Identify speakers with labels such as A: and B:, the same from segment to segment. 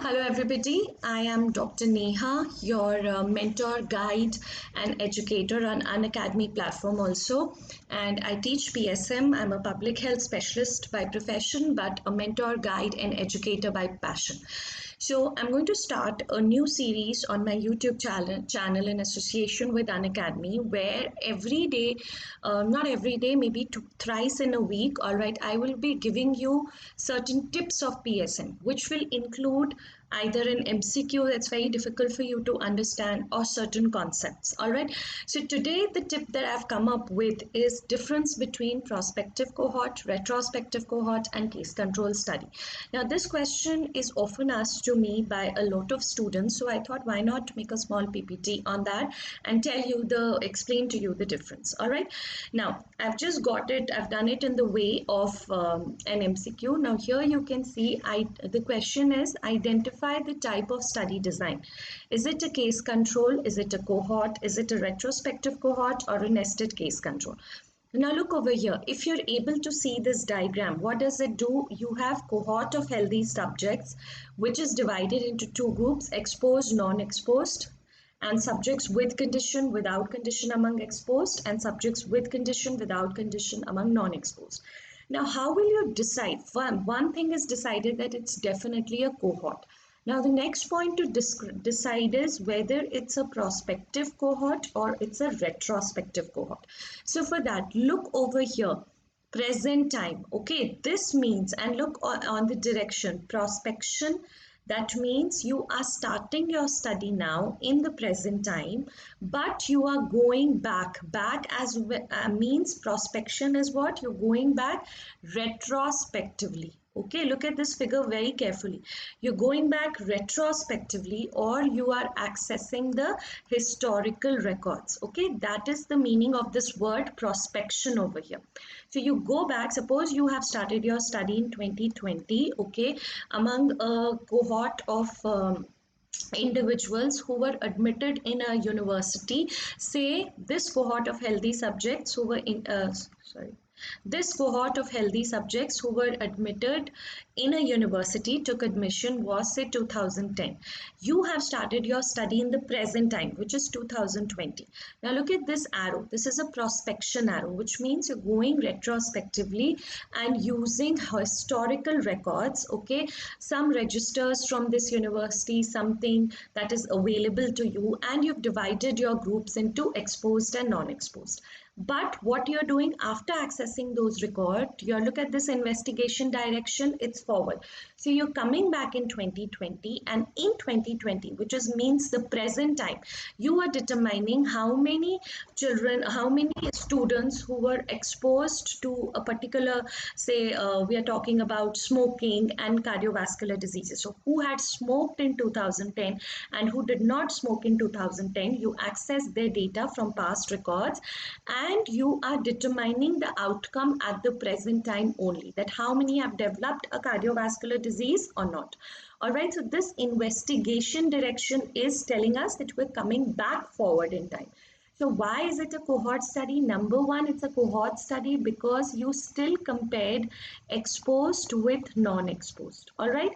A: Hello, everybody. I am Dr. Neha, your mentor, guide, and educator on Unacademy platform also. And I teach PSM. I'm a public health specialist by profession, but a mentor, guide, and educator by passion. So I'm going to start a new series on my YouTube channel in association with Unacademy, where every day, not every day, maybe thrice in a week, all right, I will be giving you certain tips of PSM, which will include either an MCQ that's very difficult for you to understand or certain concepts. All right. So today the tip that I've come up with is difference between prospective cohort, retrospective cohort, and case control study. Now this question is often asked to me by a lot of students. So I thought why not make a small PPT on that and explain to you the difference. All right. Now I've just got it. I've done it in the way of an MCQ. Now here you can see the question is identify the type of study design. Is it a case control? Is it a cohort? Is it a retrospective cohort or a nested case control? Now look over here. If you're able to see this diagram, what does it do? You have cohort of healthy subjects, which is divided into two groups, exposed, non-exposed, and subjects with condition, without condition among exposed, and subjects with condition, without condition among non-exposed. Now, how will you decide? One thing is decided that it's definitely a cohort. Now, the next point to decide is whether it's a prospective cohort or it's a retrospective cohort. So for that, look over here, present time. Okay, this means, and look on the direction, prospection. That means you are starting your study now in the present time, but you are going back. Back as means prospection is what? You're going back retrospectively. Okay, look at this figure very carefully. You're going back retrospectively or you are accessing the historical records. Okay, that is the meaning of this word prospection over here. So you go back, suppose you have started your study in 2020, okay, among a cohort of individuals who were admitted in a university. Say this cohort of healthy subjects who were in this cohort of healthy subjects who were admitted in a university took admission was say 2010. You have started your study in the present time, which is 2020. Now look at this arrow. This is a prospection arrow, which means you're going retrospectively and using historical records, okay, some registers from this university, something that is available to you, and you've divided your groups into exposed and non-exposed. But what you're doing after accessing those records, you look at this investigation direction, it's forward. So you're coming back in 2020, and in 2020, which is means the present time, you are determining how many children, how many students who were exposed to a particular, say, we are talking about smoking and cardiovascular diseases. So who had smoked in 2010 and who did not smoke in 2010, you access their data from past records and you are determining the outcome at the present time only, that how many have developed a cardiovascular disease or not. All right, so this investigation direction is telling us that we're coming back forward in time. So why is it a cohort study? Number one, it's a cohort study because you still compared exposed with non-exposed. All right.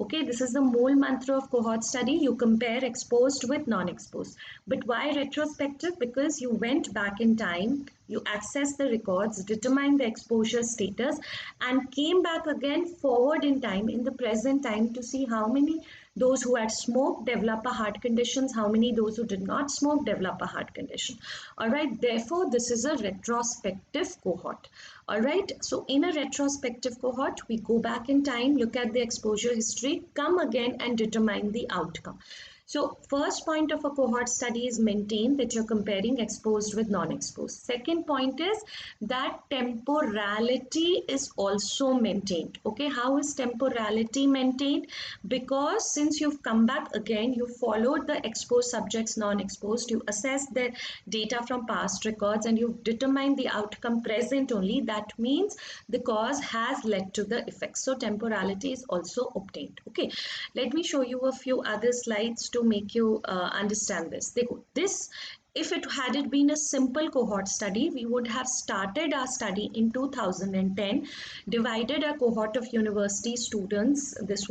A: Okay, this is the mole mantra of cohort study. You compare exposed with non-exposed. But why retrospective? Because you went back in time, you accessed the records, determined the exposure status, and came back again forward in time, in the present time, to see how many those who had smoked develop a heart conditions, how many those who did not smoke develop a heart condition. All right, therefore this is a retrospective cohort. All right, so in a retrospective cohort, we go back in time, look at the exposure history, come again and determine the outcome. So first point of a cohort study is maintain that you're comparing exposed with non-exposed. Second point is that temporality is also maintained. Okay, how is temporality maintained? Because since you've come back again, you followed the exposed subjects, non-exposed, you assessed their data from past records and you've determined the outcome present only. That means the cause has led to the effect. So temporality is also obtained. Okay, let me show you a few other slides to make you understand this. This if it had it been a simple cohort study, we would have started our study in 2010, divided a cohort of university students. This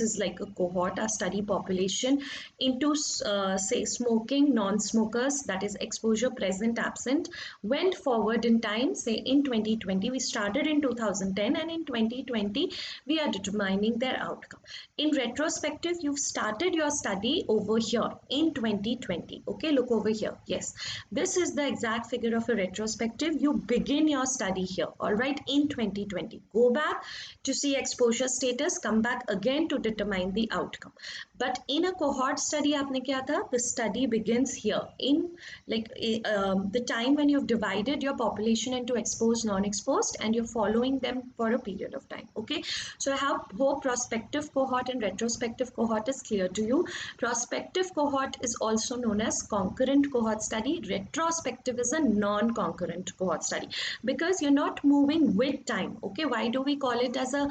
A: is like a cohort, our study population, into say smoking, non-smokers, that is exposure present, absent. Went forward in time, say in 2020, we started in 2010, and in 2020 we are determining their outcome. In retrospective, you've started your study over here in 2020. Okay, look over here. Yes, this is the exact figure of a retrospective. You begin your study here, all right, in 2020. Go back to see exposure status, come back again to determine the outcome. But in a cohort study, आपने क्या था? The study begins here in like the time when you've divided your population into exposed, non-exposed, and you're following them for a period of time. Okay, so I hope prospective cohort and retrospective cohort is clear to you. Prospective cohort is also known as concurrent cohort study. Retrospective is a non-concurrent cohort study because you're not moving with time. Okay, why do we call it as a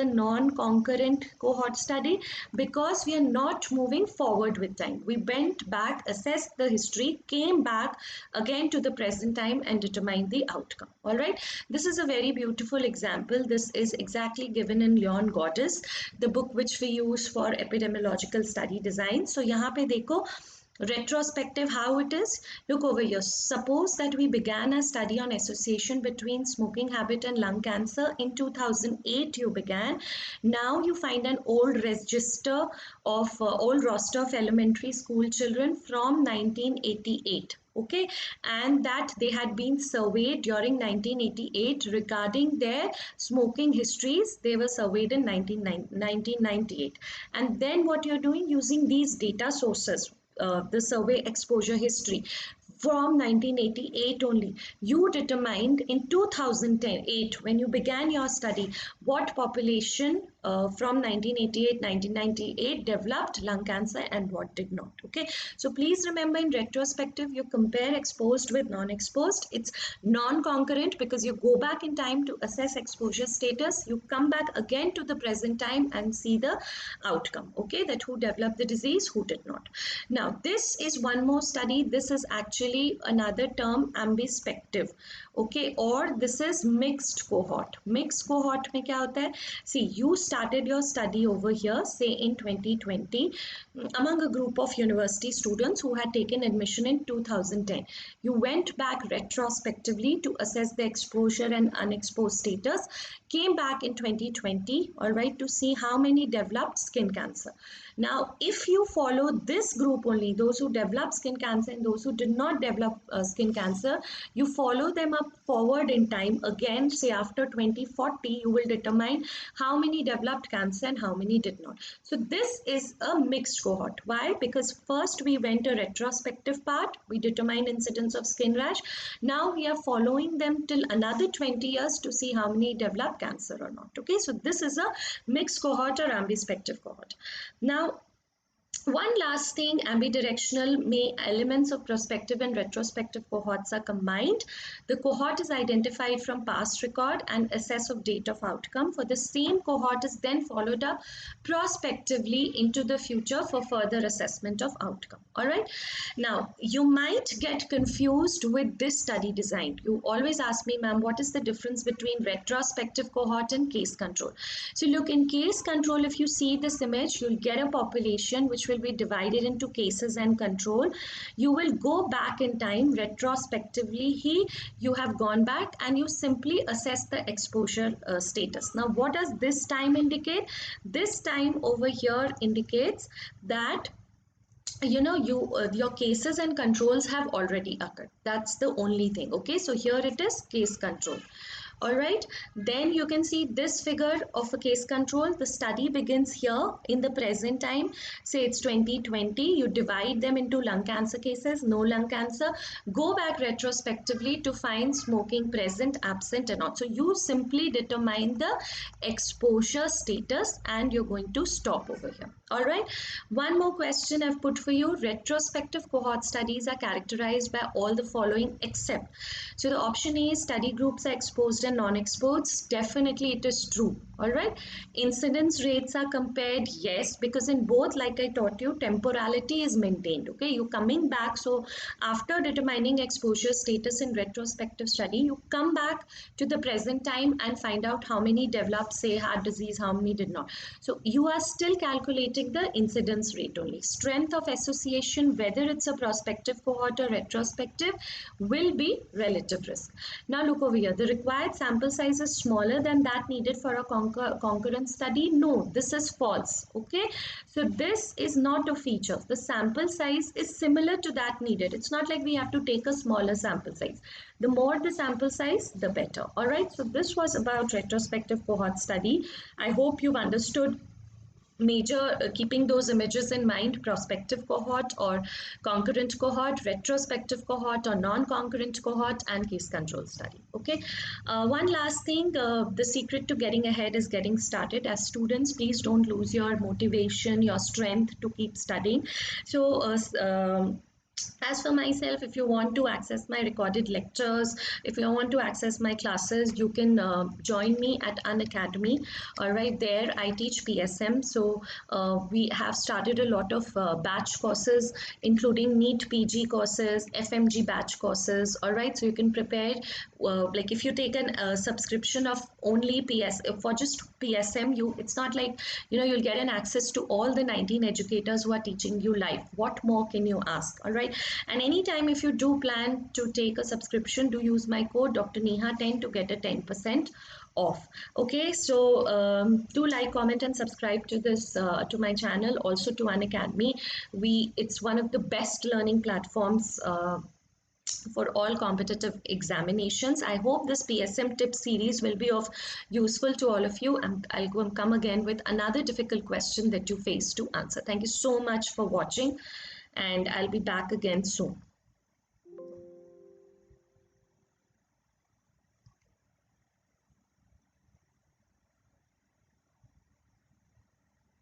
A: non-concurrent cohort study? Because we are not moving forward with time. We went back, assessed the history, came back again to the present time and determined the outcome. All right, this is a very beautiful example. This is exactly given in Leon Goddess, the book which we use for epidemiological study design. So यहाँ पे देखो retrospective how it is. Look over here. Suppose that we began a study on association between smoking habit and lung cancer in 2008. You began. Now you find an old register of old roster of elementary school children from 1988. Okay, and that they had been surveyed during 1988 regarding their smoking histories. They were surveyed in 1998, and then what you're doing using these data sources, the survey exposure history from 1988 only, you determined in 2008 when you began your study what population from 1988 1998 developed lung cancer and what did not. Okay, so please remember, in retrospective you compare exposed with non-exposed. It's non-concurrent because you go back in time to assess exposure status, you come back again to the present time and see the outcome. Okay, that who developed the disease, who did not. Now this is one more study. This is actually another term, ambispective. Okay, or this is mixed cohort. Mixed cohort में क्या होता है? See, you started your study over here, say in 2020, among a group of university students who had taken admission in 2010. You went back retrospectively to assess the exposure and unexposed status, came back in 2020, all right, to see how many developed skin cancer. Now, if you follow this group only, those who developed skin cancer and those who did not develop skin cancer, you follow them up forward in time. Again, say after 2040, you will determine how many developed cancer and how many did not. So this is a mixed cohort. Why? Because first we went a retrospective part, we determined incidence of skin rash. Now we are following them till another 20 years to see how many developed cancer or not. Okay, so this is a mixed cohort or ambispective cohort. Now, one last thing, ambidirectional may elements of prospective and retrospective cohorts are combined. The cohort is identified from past record and assess of date of outcome. For the same cohort is then followed up prospectively into the future for further assessment of outcome. All right. Now, you might get confused with this study design. You always ask me, ma'am, what is the difference between retrospective cohort and case control? So look, in case control, if you see this image, you'll get a population which will be divided into cases and control. You will go back in time retrospectively. You have gone back and you simply assess the exposure status. Now, what does this time indicate? This time over here indicates that your cases and controls have already occurred. That's the only thing. Okay, so here it is case control. All right, then you can see this figure of a case control. The study begins here in the present time. Say it's 2020. You divide them into lung cancer cases, no lung cancer. Go back retrospectively to find smoking present, absent, and not. So you simply determine the exposure status and you're going to stop over here. All right, one more question I've put for you. Retrospective cohort studies are characterized by all the following except. So the option A is study groups are exposed and non-experts, definitely it is true. All right. Incidence rates are compared, yes, because in both, like I taught you, temporality is maintained. Okay, you coming back. So after determining exposure status in retrospective study, you come back to the present time and find out how many developed, say, heart disease, how many did not. So you are still calculating the incidence rate only. Strength of association, whether it's a prospective cohort or retrospective, will be relative risk. Now look over here. The required sample size is smaller than that needed for a concurrent study. No, this is false. Okay, so this is not a feature. The sample size is similar to that needed. It's not like we have to take a smaller sample size. The more the sample size, the better. All right, so this was about retrospective cohort study. I hope you've understood major, keeping those images in mind: prospective cohort or concurrent cohort, retrospective cohort or non-concurrent cohort, and case control study. Okay, one last thing, the secret to getting ahead is getting started. As students, please don't lose your motivation, your strength to keep studying. So as for myself, if you want to access my recorded lectures, if you want to access my classes, you can join me at an academy. All right, there I teach PSM. So we have started a lot of batch courses, including NEET PG courses, FMG batch courses. All right, so you can prepare, like if you take a subscription of only PS for just PSM, you, it's not like, you know, you'll get an access to all the 19 educators who are teaching you live. What more can you ask? All right, and anytime if you do plan to take a subscription, do use my code Dr. Neha 10 to get a 10% off. Okay, so do like, comment, and subscribe to this to my channel, also to An Academy. It's one of the best learning platforms for all competitive examinations. I hope this PSM tip series will be of useful to all of you, and I'll come again with another difficult question that you face to answer. Thank you so much for watching, and I'll be back again soon.